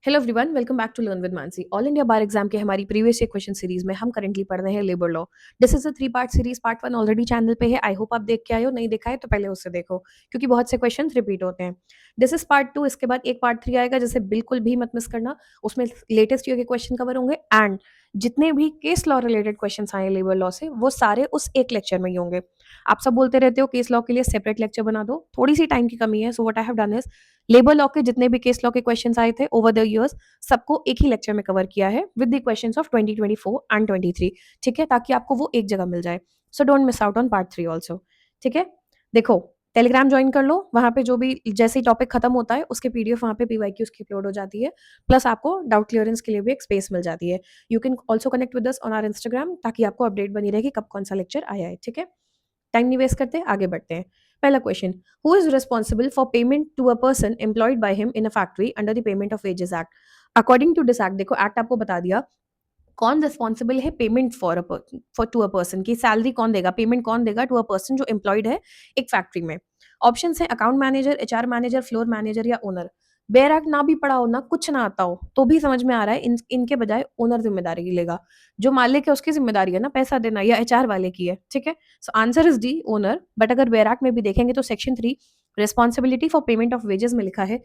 Hello everyone, welcome back to learn with Mansi. All India bar exam के हमारी previous year question series में हम currently पढ़ रहे हैं labour law. This is a 3 part series. Part 1 already channel पे है। आई होप आप देख के आए हो। नहीं देखा है तो पहले उससे देखो, क्योंकि बहुत से क्वेश्चन रिपीट होते हैं। This is part 2। इसके बाद एक पार्ट 3 आएगा, जिसे बिल्कुल भी मत मिस करना। उसमें लेटेस्ट ईयर के क्वेश्चन कवर होंगे एंड जितने भी केस लॉ रिलेटेड क्वेश्चन आए लेबर लॉ से, वो सारे उस एक लेक्चर में ही होंगे। आप सब बोलते रहते हो केस लॉ के लिए सेपरेट लेक्चर बना दो, थोड़ी सी टाइम की कमी है। So what I have done is labour law के जितने भी केस लॉ के क्वेश्चंस आए थे ओवर द इयर्स, सबको एक ही लेक्चर में कवर किया है with the questions of 2024 and 23। ठीक है, ताकि आपको वो एक जगह मिल जाए। So don't miss out on part 3 also. ठीक है, देखो, टेलीग्राम ज्वाइन कर लो। वहां पे जो भी जैसे ही टॉपिक खत्म होता है उसके पीडीएफ वहां पे पीवाईक्यू उसकी अपलोड हो जाती है। प्लस आपको डाउट क्लियरेंस के लिए भी एक स्पेस मिल जाती है। You can also connect with us on our Instagram, ताकि आपको अपडेट बनी रहेगी कब कौन सा लेक्चर आया है। ठीक है, टाइम नहीं वेस्ट करते, आगे बढ़ते हैं। पहला question, who is responsible for payment to a person employed by him in a factory under the payment of wages act. According to this act, देखो एक्ट आपको बता दिया कौन रिस्पॉन्सिबल है payment for to a person की salary कौन देगा, payment कौन देगा टू अ पर्सन जो एम्प्लॉयड है एक फैक्ट्री में। ऑप्शन है account manager, HR manager, floor manager या ओनर। बेयर एक्ट ना भी पढ़ा हो ना, कुछ ना आता हो, तो भी समझ में आ रहा है इनके बजाय ओनर जिम्मेदारी लेगा। जो मालिक है उसकी जिम्मेदारी है ना पैसा देना, या एचआर वाले की है। ठीक है, सो answer is D, owner. But अगर बेयर एक्ट में भी देखेंगे तो section 3 responsibility for payment of wages में लिखा है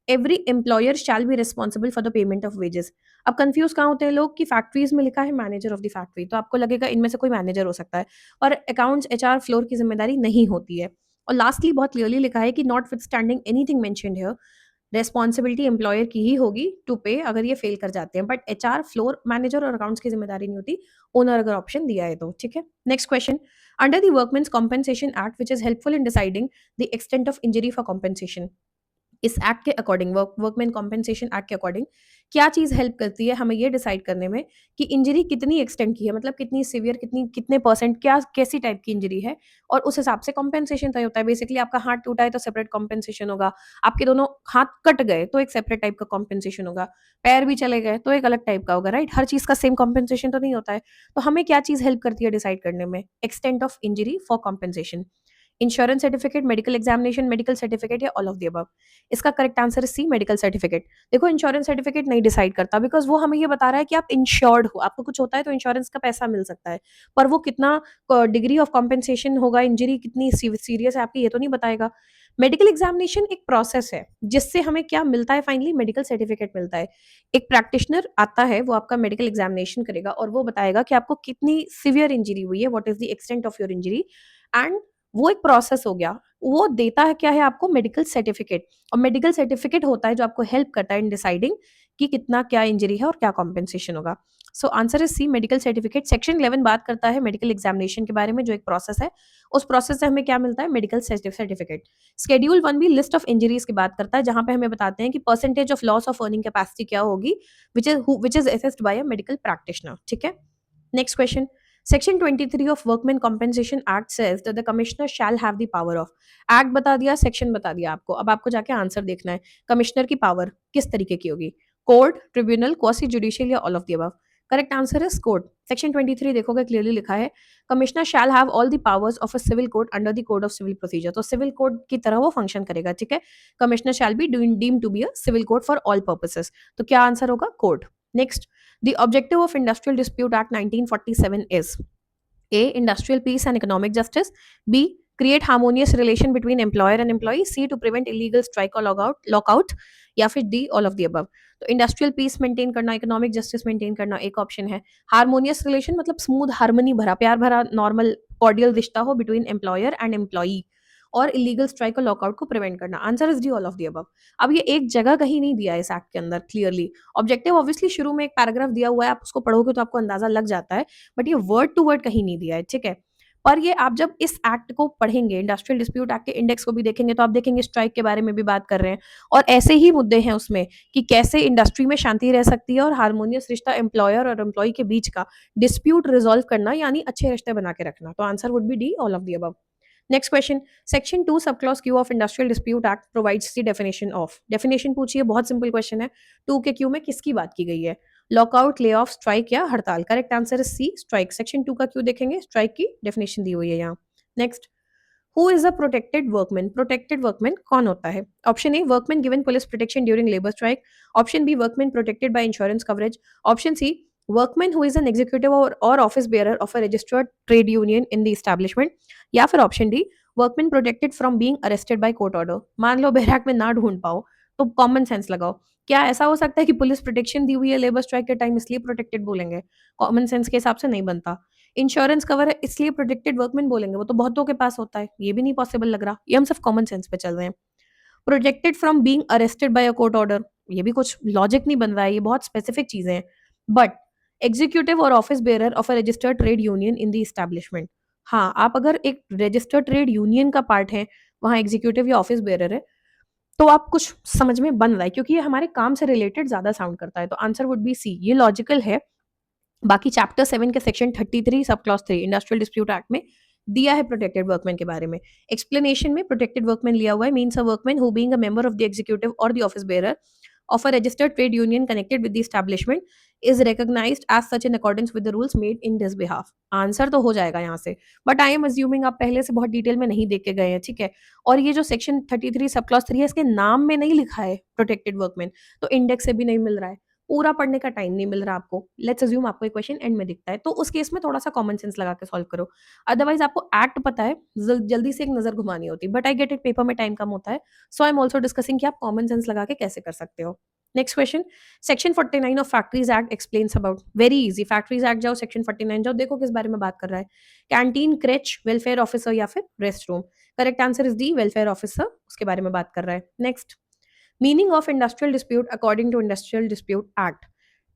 every employer shall be responsible for the payment of wages. अब कंफ्यूज कहाँ होते हैं लोग कि फैक्ट्रीज में लिखा है मैनेजर ऑफ द फैक्ट्री, तो आपको लगेगा इनमें से कोई मैनेजर हो सकता है, और अकाउंट्स एचआर फ्लोर की जिम्मेदारी नहीं होती है। और लास्टली बहुत क्लियरली लिखा है कि not with standing anything mentioned here, responsibility employer की ही होगी टू पे अगर ये फेल कर जाते हैं। बट एचआर, फ्लोर मैनेजर और अकाउंट्स की जिम्मेदारी नहीं होती, ओनर अगर ऑप्शन दिया है तो। ठीक है, next question, under the workmen's compensation act which is helpful in deciding the extent of injury for compensation. इस एक्ट के अकॉर्डिंग, वर्कमैन कॉम्पेंसेशन एक्ट के अकॉर्डिंग, क्या चीज हेल्प करती है हमें ये डिसाइड करने में कि इंजरी कितनी एक्सटेंड की है, मतलब कितनी सीवियर, कितनी कितने परसेंट, क्या कैसी टाइप की इंजरी है, और उस हिसाब से कॉम्पेंसेशन तय होता है। बेसिकली आपका हाथ टूटा है तो सेपरेट कॉम्पेंसेशन होगा, आपके दोनों हाथ कट गए तो एक सेपरेट टाइप का कॉम्पेंसेशन होगा, पैर भी चले गए तो एक अलग टाइप का होगा। राइट, हर चीज का सेम कॉम्पेंसेशन तो नहीं होता है। तो हमें क्या चीज हेल्प करती है डिसाइड करने में extent of injury for compensation? Insurance certificate, medical examination, medical certificate या ऑल ऑफ द अबव? इसका करेक्ट आंसर है सी, मेडिकल सर्टिफिकेट। देखो, इंश्योरेंस सर्टिफिकेट नहीं डिसाइड करता, बिकॉज वो हमें ये बता रहा है कि आप इंश्योर्ड हो, आपको कुछ होता है तो इंश्योरेंस का पैसा मिल सकता है, पर वो कितना डिग्री ऑफ कॉम्पेंसेशन होगा, इंजरी कितनी सीरियस है आपकी, ये तो नहीं बताएगा। मेडिकल एग्जामिनेशन एक प्रोसेस है जिससे हमें क्या मिलता है, फाइनली मेडिकल सर्टिफिकेट मिलता है। एक प्रैक्टिशनर आता है, वो आपका मेडिकल एग्जामिनेशन करेगा और वो बताएगा कि आपको कितनी सीवियर इंजरी हुई है, what is the extent of your injury, and वो एक प्रोसेस हो गया। वो देता है क्या है आपको, मेडिकल सर्टिफिकेट। और मेडिकल सर्टिफिकेट होता है जो आपको हेल्प करता है इन डिसाइडिंग कि कितना क्या इंजरी है और क्या कॉम्पेंसेशन होगा। So answer is C, medical certificate. Section 11 बात करता है मेडिकल एग्जामिनेशन के बारे में, जो एक प्रोसेस है। उस प्रोसेस से हमें क्या मिलता है, मेडिकल सर्टिफिकेट। शेड्यूल 1 भी लिस्ट ऑफ इंजरीज की बात करता है, जहां पे हमें बताते हैं कि percentage of loss of earning capacity क्या होगी, which is assessed by a medical practitioner. ठीक है, next question, section 23 of workman compensation act says that the commissioner shall have the power of. Act बता दिया, सेक्शन बता दिया आपको, अब आपको जाके आंसर देखना है कमिश्नर की पावर किस तरीके की होगी, कोर्ट, ट्रिब्यूनल, क्वासी जुडिशियल या all of the above? Correct answer is court. Section 23 देखोगे क्लियरली लिखा है commissioner shall have all the powers of a civil court under the code of civil procedure. तो civil code की तरह वो function करेगा। ठीक है, commissioner shall be deem to be a civil court for all purposes. तो क्या answer होगा, court. Next, the objective of Industrial Dispute Act 1947 is A. Industrial peace and economic justice. B. Create harmonious relation between employer and employee. C. To prevent illegal strike or lockout. या फिर D, all of the above? तो industrial peace maintain करना, economic justice maintain करना एक option है। Harmonious relation मतलब smooth, harmony भरा, प्यार भरा, नॉर्मल कॉर्डियल रिश्ता हो बिटवीन एम्प्लॉयर एंड एम्प्लॉई। और इलीगल स्ट्राइक और लॉकआउट को प्रिवेंट करना। Answer is D, all of the above. अब ये एक जगह कहीं नहीं दिया है इस एक्ट के अंदर क्लियरली। ऑब्जेक्टिव ऑब्वियसली शुरू में एक पैराग्राफ दिया हुआ है, आप उसको पढ़ोगे तो आपको अंदाजा लग जाता है, बट ये वर्ड टू वर्ड कहीं नहीं दिया है। ठीक है, पर ये आप जब इस एक्ट को पढ़ेंगे, इंडस्ट्रियल डिस्प्यूट एक्ट के इंडेक्स को भी देखेंगे, तो आप देखेंगे स्ट्राइक के बारे में भी बात कर रहे हैं, और ऐसे ही मुद्दे हैं उसमें कि कैसे इंडस्ट्री में शांति रह सकती है और हार्मोनियस रिश्ता एम्प्लॉयर और एम्प्लॉय के बीच का डिस्प्यूट रिजॉल्व करना, यानी अच्छे रिश्ते बना के रखना। तो answer would B D, all of the above. Next question, section 2 sub clause Q of industrial dispute act provides the definition of. Definition पूछिए, बहुत सिंपल क्वेश्चन है। 2 के क्यू में किसकी बात की गई है, लॉकआउट, ले ऑफ, स्ट्राइक या हड़ताल? करेक्ट आंसर है सी, स्ट्राइक। सेक्शन 2 का क्यू देखेंगे, स्ट्राइक की डेफिनेशन दी हुई है यहाँ। Next, who is a protected workman? Protected workman कौन होता है? Option A, workman given police protection during labour strike. Option B, workman protected by insurance coverage. Option C, workman who is an executive और office bearer of a registered trade union in the establishment. या फिर option D, workman protected from being arrested by court order. मान लो बैराक में ना ढूंढ पाओ तो कॉमन सेंस लगाओ। क्या ऐसा हो सकता है कि पुलिस प्रोटेक्शन दी हुई है लेबर स्ट्राइक के टाइम इसलिए प्रोटेक्टेड बोलेंगे? कॉमन सेंस के हिसाब से नहीं बनता। इंश्योरेंस कवर है इसलिए प्रोटेक्टेड वर्कमैन बोलेंगे, वो तो बहुतों के पास होता है, ये भी नहीं पॉसिबल लग रहा। ये हम सिर्फ कॉमन सेंस पे चल रहे हैं। Protected from being arrested bye a court order, ये भी कुछ लॉजिक नहीं बन रहा है, ये बहुत स्पेसिफिक चीजें हैं। बट एग्जीक्यूटिव और office bearer of a registered trade union in the establishment, हाँ आप अगर एक रजिस्टर्ड ट्रेड यूनियन का पार्ट है, वहां एग्जीक्यूटिव या ऑफिस बेयरर है, तो आप कुछ समझ में बन रहा है क्योंकि ये हमारे काम से रिलेटेड ज्यादा साउंड करता है, तो आंसर वुड बी सी, ये लॉजिकल है। बाकी चैप्टर 7 के section 33 sub clause 3 industrial dispute act में दिया है प्रोटेक्टेड वर्कमैन के बारे में। एक्सप्लेनेशन में प्रोटेक्टेड वर्कमैन लिया हुआ है, means a workman who being a member of the executive और the office bearer of a registered trade union connected with the establishment is recognized as such in accordance with the rules made in this behalf। Answer तो हो जाएगा यहाँ से, but I am assuming आप पहले से बहुत डिटेल में नहीं देख के गए हैं, ठीक है। और ये जो सेक्शन 33 सब क्लॉज 3 है, इसके नाम में नहीं लिखा है प्रोटेक्टेड वर्कमैन, तो इंडेक्स से भी नहीं मिल रहा है, पूरा पढ़ने का टाइम नहीं मिल रहा आपको। लेट्स अज्यूम आपको एक क्वेश्चन एंड में दिखता है, तो उस केस में थोड़ा सा कॉमन सेंस लगा के सॉल्व करो। अदरवाइज आपको एक्ट पता है, जल्दी से एक नजर घुमानी होती, but I get it, paper में टाइम कम होता है, so I am also discussing कि आप कॉमन सेंस लगा के कैसे कर सकते हो। Next question, section 49 of factories act explains about, very easy, factories act जाओ, सेक्शन 49 जाओ, देखो किस बारे में बात कर रहा है। कैंटीन, क्रेच, वेलफेयर ऑफिसर या फिर rest room. Correct answer is the welfare officer, उसके बारे में बात कर रहा है। Next, meaning of industrial dispute according to industrial dispute act.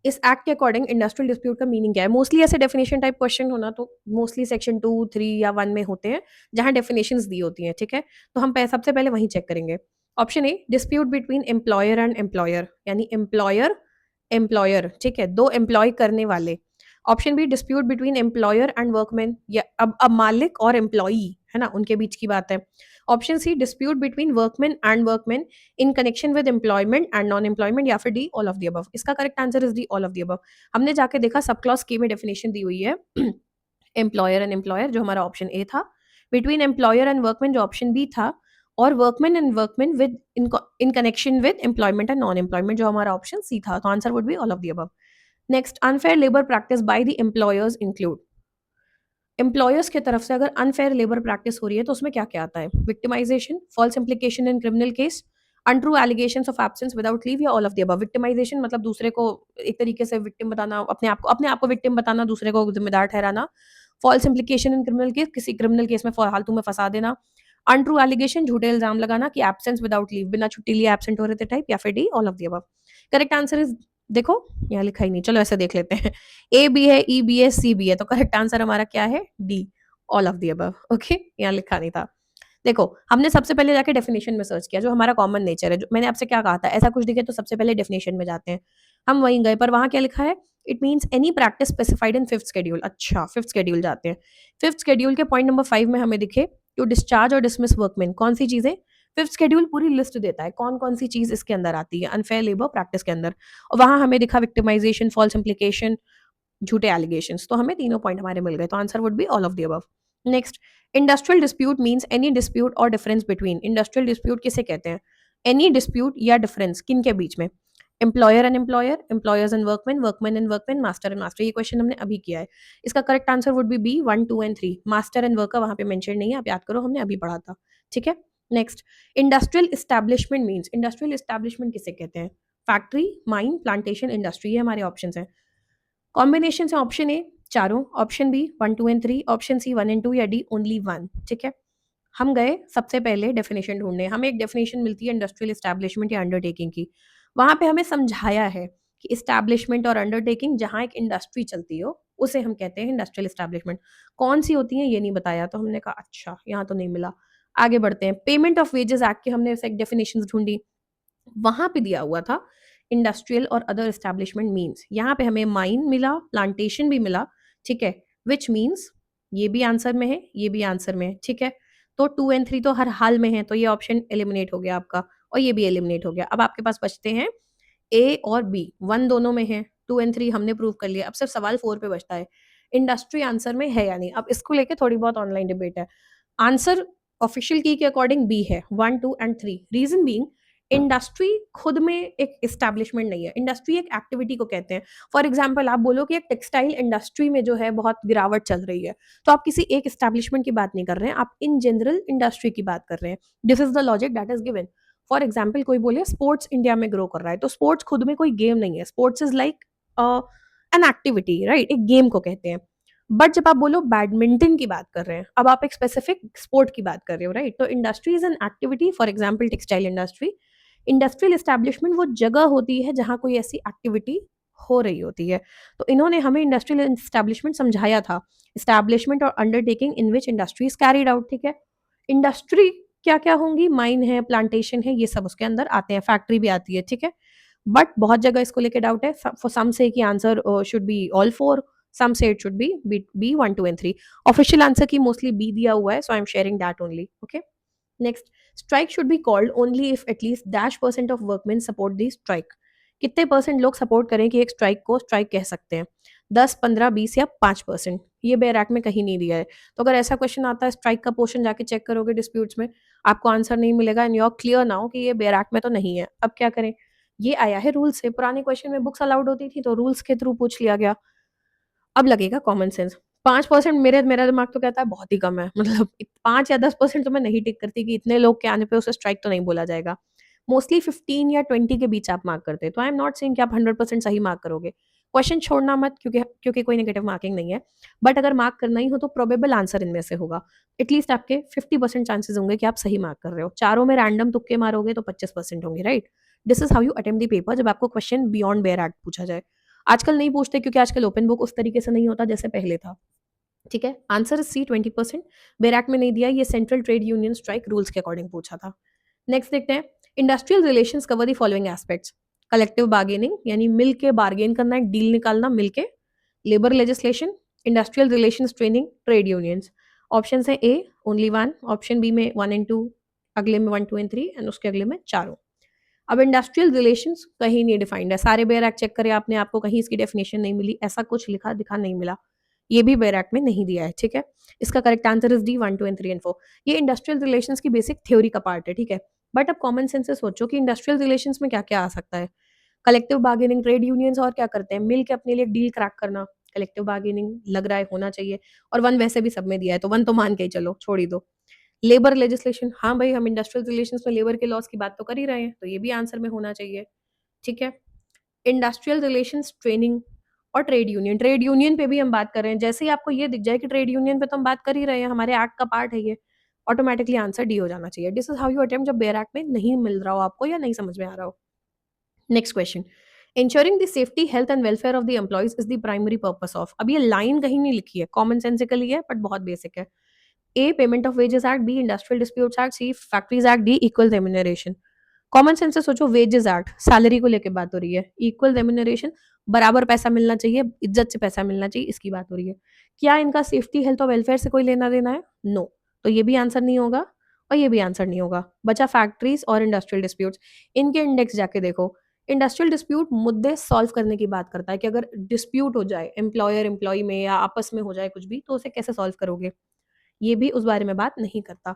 इस एक्ट के अकॉर्डिंग इंडस्ट्रियल डिस्प्यूट का मीनिंग क्या है? मोस्टली ऐसे डेफिनेशन टाइप क्वेश्चन होना तो मोस्टली सेक्शन 2, 3 या 1 में होते हैं, जहां डेफिनेशंस दी होती हैं, ठीक है। तो हम सबसे पहले वहीं चेक करेंगे। Option A, dispute between employer and employer, यानी एम्प्लॉयर एम्प्लॉयर, ठीक है, दो एम्प्लॉय करने वाले। Option B, dispute between employer and workman, या अब मालिक और एम्प्लॉई है ना, उनके बीच की बात है। Option C, dispute between workman and workman in connection with employment and non employment, या फिर D, all of the above. इसका correct answer is D, all of the above. हमने जाके देखा सब क्लॉज के में डेफिनेशन दी हुई है एम्प्लॉयर एंड एम्प्लॉयर, जो हमारा ऑप्शन ए था, बिटवीन एम्प्लॉयर एंड वर्कमैन, जो ऑप्शन बी था, और workman and workman with in connection with employment and non employment, जो हमारा ऑप्शन सी था, तो answer would be all of the above. Next, unfair labour practice by the employers include, employers की तरफ से अगर अनफेयर लेबर प्रैक्टिस हो रही है तो उसमें क्या क्या आता है? Victimisation, false implication in criminal case, untrue allegations of absence without leave, या all of the above. Victimisation मतलब दूसरे को एक तरीके से विक्टिम बताना, अपने आप को विक्टिम बताना, दूसरे को जिम्मेदार ठहराना। False implication in criminal case, किसी क्रिमिनल केस में फालतू में फंसा देना। अनट्रू एलिगेशन, झूठे इल्जाम लगाना कि एब्सेंस विदाउट लीव, बिना छुट्टी लिए एब्सेंट हो रहे थे टाइप, या फिर D, all of the above. Correct answer is, देखो यहाँ लिखा ही नहीं, चलो ऐसे देख लेते हैं, ए बी है, ई बी है, सी बी है, तो करेक्ट आंसर हमारा क्या है? D, all of the above. Okay, यहाँ लिखा नहीं था। देखो, हमने सबसे पहले जाके डेफिनेशन में सर्च किया, जो हमारा कॉमन नेचर है, जो मैंने आपसे क्या कहा था, ऐसा कुछ दिखे तो सबसे पहले डेफिनेशन में जाते हैं। हम वहीं गए, पर वहां क्या लिखा है? It means any practice specified in fifth schedule. अच्छा, फिफ्थ शेड्यूल जाते हैं। फिफ्थ शेड्यूल के पॉइंट नंबर 5 में हमें दिखे टू डिस्चार्ज और डिसमिस वर्कमैन, कौन सी चीजें? फिफ्थ शेड्यूल पूरी लिस्ट देता है कौन कौन सी चीज इसके अंदर आती है अनफेयर लेबर प्रैक्टिस के अंदर, और वहां हमें दिखा विक्टिमाइजेशन, फॉल्स इम्प्लीकेशन, झूठे एलिगेशंस, तो हमें तीनों पॉइंट हमारे मिल गए, तो answer would be all of the above. Next, industrial dispute means any dispute और डिफरेंस बिटवीन, इंडस्ट्रियल डिस्प्यूट किसे कहते हैं? एनी डिस्प्यूट या डिफरेंस किन के बीच में? Employer and employer, employers and workman, workman and workman, master and master. ये क्वेश्चन हमने अभी किया है, इसका correct answer would be B 1, 2 and 3। Master and worker वहां पे मेंशन नहीं है, आप याद करो, हमने अभी पढ़ा था, ठीक है। Next, industrial establishment means, industrial establishment किसे कहते हैं? फैक्ट्री, माइन, प्लांटेशन, इंडस्ट्री, ये हमारे ऑप्शंस हैं। कॉम्बिनेशन है ऑप्शन ए चारों, option B 1, 2 and 3, option C 1 and 2, या डी ओनली 1, ठीक है। हम गए सबसे पहले डेफिनेशन ढूंढने, हमें एक डेफिनेशन मिलती है इंडस्ट्रियल एस्टैब्लिशमेंट या अंडरटेकिंग की, वहां पे हमें समझाया है कि इस्टेब्लिशमेंट और अंडरटेकिंग जहां एक इंडस्ट्री चलती हो उसे हम कहते हैं इंडस्ट्रियल एस्टैब्लिशमेंट। कौन सी होती है ये नहीं बताया, तो हमने कहा अच्छा यहाँ तो नहीं मिला, आगे बढ़ते हैं। पेमेंट ऑफ वेजेस एक्ट के हमने एक डेफिनेशन ढूंढी, वहां पे दिया हुआ था इंडस्ट्रियल और अदर एस्टैब्लिशमेंट मीन्स, यहाँ पे हमें माइन मिला, प्लांटेशन भी मिला, ठीक है, विच मीन्स ये भी आंसर में है, ये भी आंसर में है, ठीक है। तो 2 एंड 3 तो हर हाल में है, तो ये ऑप्शन एलिमिनेट हो गया आपका, और ये भी एलिमिनेट हो गया। अब आपके पास बचते हैं ए और बी, 1 दोनों में है, 2 एंड 3 हमने प्रूव कर लिया, अब सिर्फ सवाल 4 पे बचता है, इंडस्ट्री आंसर में है या नहीं। अब इसको लेके थोड़ी बहुत ऑनलाइन डिबेट है। आंसर ऑफिशियल की के अकॉर्डिंग बी है, 1, 2 एंड 3। रीजन बीइंग, इंडस्ट्री खुद में एक एस्टैब्लिशमेंट नहीं है, इंडस्ट्री एक एक्टिविटी को कहते हैं। फॉर एग्जाम्पल आप बोलो कि एक टेक्सटाइल इंडस्ट्री में जो है बहुत गिरावट चल रही है, तो आप किसी एक एस्टैब्लिशमेंट की बात नहीं कर रहे हैं, आप इन जनरल इंडस्ट्री की बात कर रहे हैं। This is the logic that is given. For example कोई बोले स्पोर्ट्स इंडिया में ग्रो कर रहा है, तो स्पोर्ट्स खुद में कोई गेम नहीं है, sports is like an activity, right, एक गेम को कहते हैं। बट जब आप बोलो बैडमिंटन की बात कर रहे हैं, अब आप एक स्पेसिफिक स्पोर्ट की बात कर रहे हो, राइट, तो industry is an activity. For example textile industry, industrial establishment वो जगह होती है जहां कोई ऐसी एक्टिविटी हो रही होती है। तो इन्होंने हमें इंडस्ट्रियल एस्टैब्लिशमेंट समझाया था, एस्टैब्लिशमेंट और undertaking in which industry is carried out, ठीक है। इंडस्ट्री क्या क्या होंगी, माइन है, प्लांटेशन है, ये सब उसके अंदर आते हैं, फैक्ट्री भी आती है, ठीक है। बट बहुत जगह इसको लेके डाउट है। फॉर सम से कि answer should be all four, some say it should be B 1, 2 and 3। Official answer की मोस्टली बी दिया हुआ है, so I am sharing that only, okay. Next, strike should be called only if at least dash percent of workmen support the strike. कितने percent लोग support करें कि एक strike को स्ट्राइक कह सकते हैं? 10, 15, 20 या 5%? ये बेयर एक्ट में कहीं नहीं दिया है। तो अगर ऐसा क्वेश्चन आता है, स्ट्राइक का पोर्शन जाके चेक करोगे डिस्प्यूट्स में, आपको आंसर नहीं मिलेगा and you are clear now कि ये बेयर एक्ट में तो नहीं है। अब क्या करें? ये आया है रूल से, पुराने क्वेश्चन में बुक्स अलाउड होती थी तो रूल्स के थ्रू पूछ लिया गया। अब लगेगा कॉमन सेंस। 5% मेरा दिमाग तो कहता है बहुत ही कम है, मतलब 5 या 10% तो मैं नहीं टिक करती कि इतने लोग के आने पे उसे स्ट्राइक तो नहीं बोला जाएगा। मोस्टली 15 या 20 के बीच आप मार्क करते हैं, तो आई एम नॉट सेइंग कि आप 100% सही मार्क करोगे। क्वेश्चन छोड़ना मत, क्योंकि क्योंकि कोई नेगेटिव मार्किंग नहीं है। बट अगर मार्क करना ही हो तो प्रोबेबल आंसर इनमें से होगा। एटलीस्ट आपके 50% चांसेस होंगे कि आप सही मार्क कर रहे हो। चारों में रैंडम तुक्के मारोगे तो 25% होंगे, right. This is how you attempt the paper जब आपको क्वेश्चन बियॉन्ड बेयर एक्ट पूछा जाए। आजकल नहीं पूछते क्योंकि आजकल ओपन बुक उस तरीके से नहीं होता जैसे पहले था, ठीक है। Answer is C, 20%। Bare act में नहीं दिया, ये central trade union strike rules के अकॉर्डिंग पूछा था। नेक्स्ट देखते हैं, industrial relations cover the following aspects. Collective bargaining, यानी मिल के बार्गेन करना, एक डील निकालना मिल के। Labour legislation, industrial relations training, trade unions. Option है A only one, option B में 1 एंड 2, अगले में 1, 2 एंड 3 एंड उसके अगले में चारों। अब इंडस्ट्रियल रिलेशंस कहीं नहीं डिफाइंड है, सारे बेयर एक्ट चेक करें आपने, आपको कहीं इसकी डेफिनेशन नहीं मिली, ऐसा कुछ लिखा दिखा नहीं मिला। ये भी बेयर एक्ट में नहीं दिया है, ठीक है। इसका correct answer is D, 1, 2 and 3 and 4। ये इंडस्ट्रियल रिलेशंस की बेसिक थ्योरी का पार्ट है, ठीक है। बट अब कॉमन सेंस से सोचो कि इंडस्ट्रियल रिलेशंस में क्या क्या आ सकता है। कलेक्टिव बार्गेनिंग, ट्रेड यूनियंस और क्या करते हैं, मिल के अपने लिए डील क्रैक करना। कलेक्टिव बार्गेनिंग लग रहा है होना चाहिए, और वन वैसे भी सब में दिया है, तो वन तो मान के ही चलो, छोड़ ही दो। लेबर लेजिस्लेशन, हाँ भाई, हम इंडस्ट्रियल रिलेशंस में लेबर के लॉस की बात तो कर ही रहे हैं, तो ये भी आंसर में होना चाहिए, ठीक है। इंडस्ट्रियल रिलेशंस ट्रेनिंग और ट्रेड यूनियन पे भी हम बात कर रहे हैं। जैसे ही आपको ये दिख जाए कि ट्रेड यूनियन पे तो हम बात कर ही रहे हैं, हमारे एक्ट का पार्ट है ये, ऑटोमेटिकली आंसर डी हो जाना चाहिए। This is how you attempt जब बेयर एक्ट में नहीं मिल रहा हो आपको या नहीं समझ में आ रहा हो। Next question, ensuring the safety health and welfare of the employees is the primary purpose of. अब ये लाइन कहीं नहीं लिखी है, कॉमन सेंसिकली है बट बहुत बेसिक है। A payment of wages act, B industrial disputes act, C factories act, D equal remuneration. Common sense से सोचो, वेजेस एक्ट, सैलरी को लेकर बात हो रही है। इक्वल रेम्यूनरेशन, बराबर पैसा मिलना चाहिए, इज्जत से पैसा मिलना चाहिए, इसकी बात हो रही है। क्या इनका सेफ्टी हेल्थ और वेलफेयर से कोई लेना देना है? नो। तो ये भी आंसर नहीं होगा और ये भी आंसर नहीं होगा। बचा फैक्ट्रीज और इंडस्ट्रियल डिस्प्यूट्स। इनके इंडेक्स जाके देखो। इंडस्ट्रियल डिस्प्यूट मुद्दे सॉल्व करने की बात करता है कि अगर डिस्प्यूट हो जाए एम्प्लॉयर एम्प्लॉय में या आपस में हो जाए कुछ भी, तो उसे कैसे सॉल्व करोगे, ये भी उस बारे में बात नहीं करता।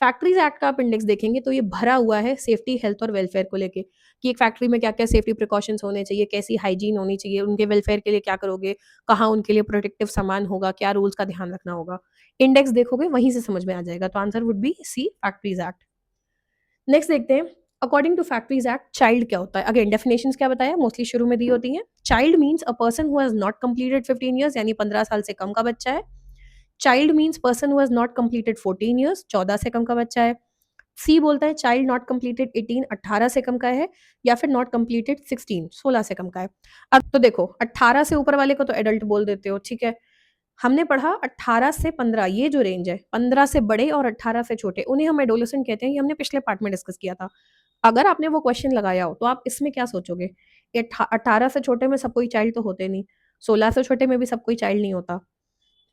फैक्ट्रीज एक्ट का आप इंडेक्स देखेंगे तो ये भरा हुआ है सेफ्टी हेल्थ और वेलफेयर को लेके, कि एक फैक्ट्री में क्या क्या सेफ्टी प्रिकॉशंस होने चाहिए, कैसी हाइजीन होनी चाहिए, उनके वेलफेयर के लिए क्या करोगे, कहाँ उनके लिए प्रोटेक्टिव सामान होगा, क्या रूल्स का ध्यान रखना होगा। इंडेक्स देखोगे वहीं से समझ में आ जाएगा, तो answer would be C, factories act. Next देखते हैं, according to factories act child क्या होता है। अगेन डेफिनेशंस क्या बताया, मोस्टली शुरू में दी होती हैं। Child means a person who has not completed 15 years, यानी 15 साल से कम का बच्चा है। Child means person who has not completed 14 years, 14 से कम का बच्चा है। सी बोलता है चाइल्ड नॉट कंप्लीटेड 18, 18 से कम का है, या फिर नॉट कंप्लीटेड 16, 16 से कम का है। अब तो देखो, 18 से ऊपर वाले को तो एडल्ट बोल देते हो, ठीक है। हमने पढ़ा 18 से 15, ये जो रेंज है, 15 से बड़े और 18 से छोटे, उन्हें हम एडोलेसेंट कहते हैं। ये हमने पिछले पार्ट में डिस्कस किया था। अगर आपने वो क्वेश्चन लगाया हो तो आप इसमें क्या सोचोगे, 18 से छोटे में सब कोई चाइल्ड तो होते नहीं, 16 से छोटे में भी सब कोई चाइल्ड नहीं होता।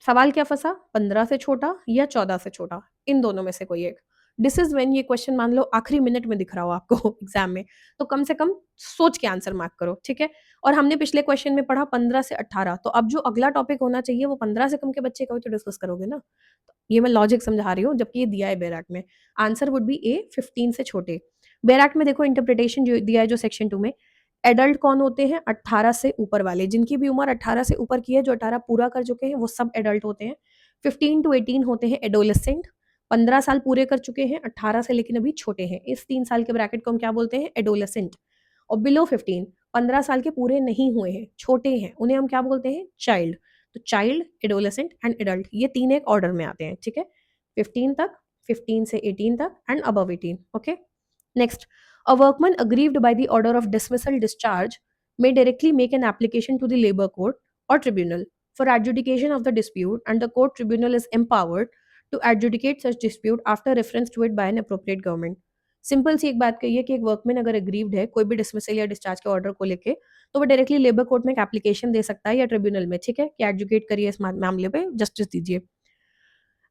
सवाल क्या फंसा, 15 से छोटा या 14 से छोटा, इन दोनों में से कोई एक। दिस इज व्हेन ये क्वेश्चन मान लो आखिरी मिनट में दिख रहा हो आपको एग्जाम में, तो कम से कम सोच के आंसर मार्क करो, ठीक है। और हमने पिछले क्वेश्चन में पढ़ा 15 से 18, तो अब जो अगला टॉपिक होना चाहिए वो 15 से कम के बच्चे का भी तो डिस्कस करोगे ना। तो ये मैं लॉजिक समझा रही हूँ, जबकि ये दिया है बेरैक में। आंसर वुड बी ए 15 से छोटे। बेरैक में देखो इंटरप्रिटेशन जो दिया है जो सेक्शन 2 में, एडल्ट कौन होते हैं, 18 से ऊपर वाले, जिनकी भी उम्र 18 से ऊपर की है, जो 18 पूरा कर चुके हैं वो सब एडल्ट होते हैं। 15 to 18 होते हैं एडोलेसेंट, 15 साल पूरे कर चुके हैं 18 से, लेकिन अभी छोटे हैं, इस 3 साल के ब्रैकेट को हम क्या बोलते हैं, एडोलेसेंट। और बिलो 15, 15 साल के पूरे नहीं हुए हैं, छोटे हैं, उन्हें हम क्या बोलते हैं, चाइल्ड। तो चाइल्ड, एडोलेसेंट एंड एडल्ट, ये तीन एक ऑर्डर में आते हैं, ठीक है। 15 तक, 15 से 18 तक and above 18, okay. Next, a workman aggrieved by the order of dismissal discharge may directly make an application to the labor court or tribunal for adjudication of the dispute, and the court tribunal is empowered to adjudicate such dispute after reference to it by an appropriate government. Simple सी एक बात कही है कि एक workman अगर aggrieved है कोई भी डिसमिसल या डिस्चार्ज के ऑर्डर को लेके, तो वो डायरेक्टली लेबर कोर्ट में एक एप्लीकेशन दे सकता है या ट्रिब्यूनल में, ठीक है, कि एडजुकेट करिए इस मामले पे, जस्टिस दीजिए।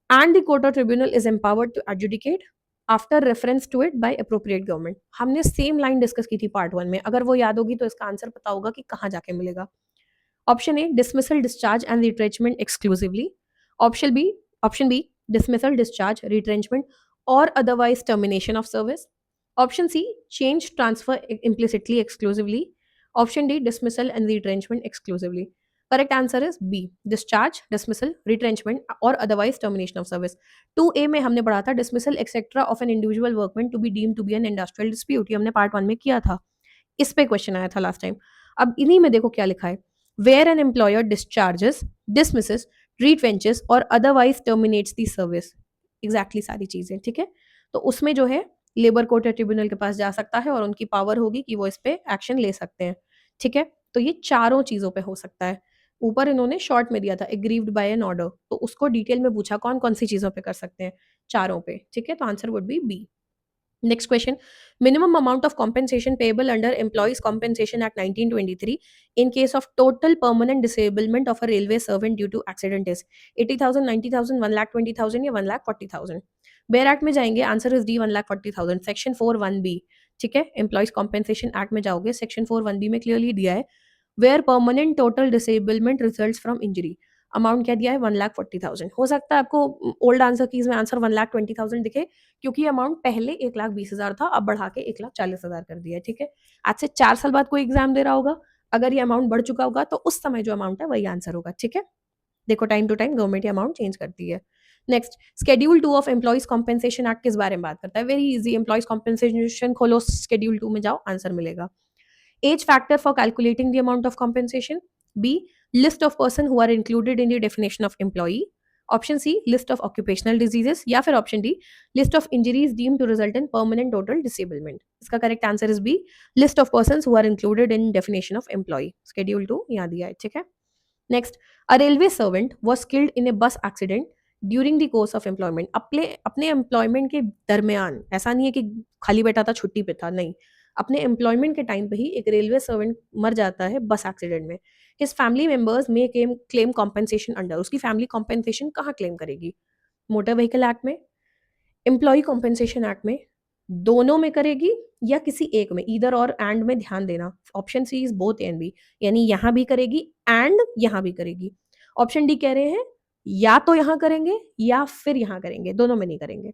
एंड द कोर्ट और tribunal is empowered to adjudicate after reference to it by appropriate government. हमने सेम लाइन डिस्कस की थी पार्ट 1 में, अगर वो याद होगी तो इसका आंसर पता होगा कि कहाँ जाके मिलेगा। Option A, dismissal discharge and retrenchment exclusively. Option B, dismissal discharge retrenchment और otherwise termination of service. Option C, change transfer implicitly exclusively. Option D, dismissal and retrenchment exclusively. Correct answer is B, discharge, dismissal, retrenchment और otherwise termination of service. 2A में हमने पढ़ा था dismissal etcetera of an individual workman to be deemed to be an industrial dispute, ये हमने part 1 में किया था, इस पे क्वेश्चन आया था लास्ट टाइम। अब इन्हीं में देखो क्या लिखा है, where an employer discharges, dismisses, retrenches और otherwise terminates the service, exactly सारी चीजें, ठीक है। तो उसमें जो है लेबर कोर्ट या ट्रिब्यूनल के पास जा सकता है और उनकी पावर होगी कि वो इस पे एक्शन ले सकते हैं, ठीक है। तो ये चारों चीजों पे हो सकता है। ऊपर इन्होंने शॉर्ट में दिया था एग्रीव्ड बाय एन ऑर्डर, तो उसको डिटेल में पूछा कौन कौन सी चीजों पे कर सकते हैं, चारों पे, ठीक है। तो answer would be B. Next question, minimum amount of compensation payable under Employees Compensation Act 1923 in case of total permanent disablement of a railway servant due to accident is 80,000, 90,000, 1,20,000 या 1,40,000। बेयर एक्ट में जाएंगे, answer is D 1,40,000, section 4(1)(b), ठीक है। Employees compensation act में जाओगे, section 4(1)(b) में clearly दिया है, where permanent total disablement results from injury. Amount क्या दिया है, 1,40,000। हो सकता है आपको ओल्ड आंसर कीज में आंसर 1,20,000 दिखे, क्योंकि अमाउंट पहले 1,20,000 था, अब बढ़ा के 1,40,000 कर दिया है, ठीक है। आज से 4 साल बाद कोई एग्जाम दे रहा होगा, अगर ये अमाउंट बढ़ चुका होगा तो उस समय जो अमाउंट है वही आंसर होगा, ठीक है। देखो टाइम टू टाइम गवर्नमेंट ये अमाउंट चेंज करती है। Next, schedule 2 of employees compensation act किस बारे में बात करता है, वेरी इजी, एम्प्लॉइज कॉम्पेंसेशन खोलो, शेड्यूल 2 में जाओ, आंसर मिलेगा। Age factor for calculating the amount of compensation. B, list of person who are included in the definition of employee. Option C, list of occupational diseases, या फिर option D, list of injuries deemed to result in permanent total disablement. इसका correct answer is B, list of persons who are included in definition of employee. Schedule 2 यहाँ दिया है, ठीक है। Next, a railway servant was killed in a bus accident during the course of employment. अपने employment के दरमियान, ऐसा नहीं है कि खाली बैठा था छुट्टी पे था, नहीं, अपने एम्प्लॉयमेंट के टाइम पे ही एक रेलवे सर्वेंट मर जाता है बस एक्सीडेंट में। हिज फैमिली मेंबर्स में क्लेम कॉम्पेंसेशन अंडर, उसकी फैमिली कॉम्पेंसेशन कहाँ क्लेम करेगी, मोटर व्हीकल एक्ट में, एम्प्लॉय कॉम्पेंसेशन एक्ट में, दोनों में करेगी या किसी एक में, ईदर और एंड में ध्यान देना, option C is both and B, यानी यहां भी करेगी एंड यहां भी करेगी। ऑप्शन डी कह रहे हैं या तो यहां करेंगे या फिर यहां करेंगे, दोनों में नहीं करेंगे।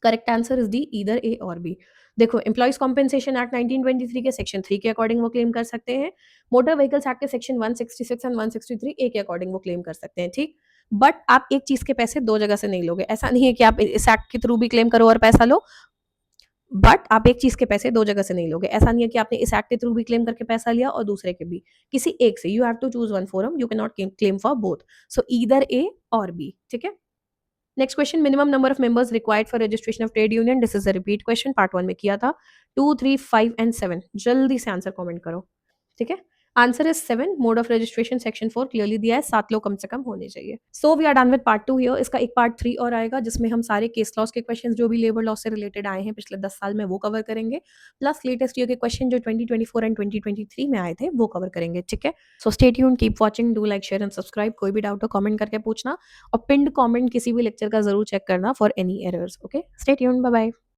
Correct answer is D, either A और बी। देखो एम्प्लॉइज कॉम्पेंसेशन एक्ट 1923 के सेक्शन 3 के अकॉर्डिंग वो क्लेम कर सकते हैं, मोटर व्हीकल्स एक्ट के सेक्शन 166 एंड 163 ए के अकॉर्डिंग वो क्लेम कर सकते हैं, ठीक। बट आप एक चीज के पैसे दो जगह से नहीं लोगे, ऐसा नहीं है कि आप इस एक्ट के थ्रू भी क्लेम करो और पैसा लो, बट आप एक चीज के पैसे दो जगह से नहीं लोगे। ऐसा नहीं है कि आपने इस एक्ट के थ्रू भी क्लेम करके पैसा लिया और दूसरे के भी, किसी एक से, you have to choose one forum, you can not claim for both, so either A और बी, ठीक है। Next question, minimum number of members required for registration of trade union, this is a repeat question, part 1 में किया था। 2, 3, 5 and 7, जल्दी से answer comment करो, ठीक है। Answer is 7, mode of registration section 4 clearly दिया है, 7 लोग कम से कम होने चाहिए। So we are done with part 2 here. इसका एक पार्ट 3 और आएगा जिसमें हम सारे केस लॉस के क्वेश्चंस जो भी लेबर लॉ से रिलेटेड आए हैं पिछले 10 साल में वो कवर करेंगे, प्लस लेटेस्ट ईयर के क्वेश्चन जो 2024 एंड 2023 में आए थे वो कवर करेंगे, ठीक है? So stay tuned, keep watching, do like, share and subscribe. कोई भी डाउट हो कमेंट करके पूछना और पिन्ड कमेंट किसी भी लेक्चर का जरूर चेक करना for any errors. Okay, stay tuned, bye bye.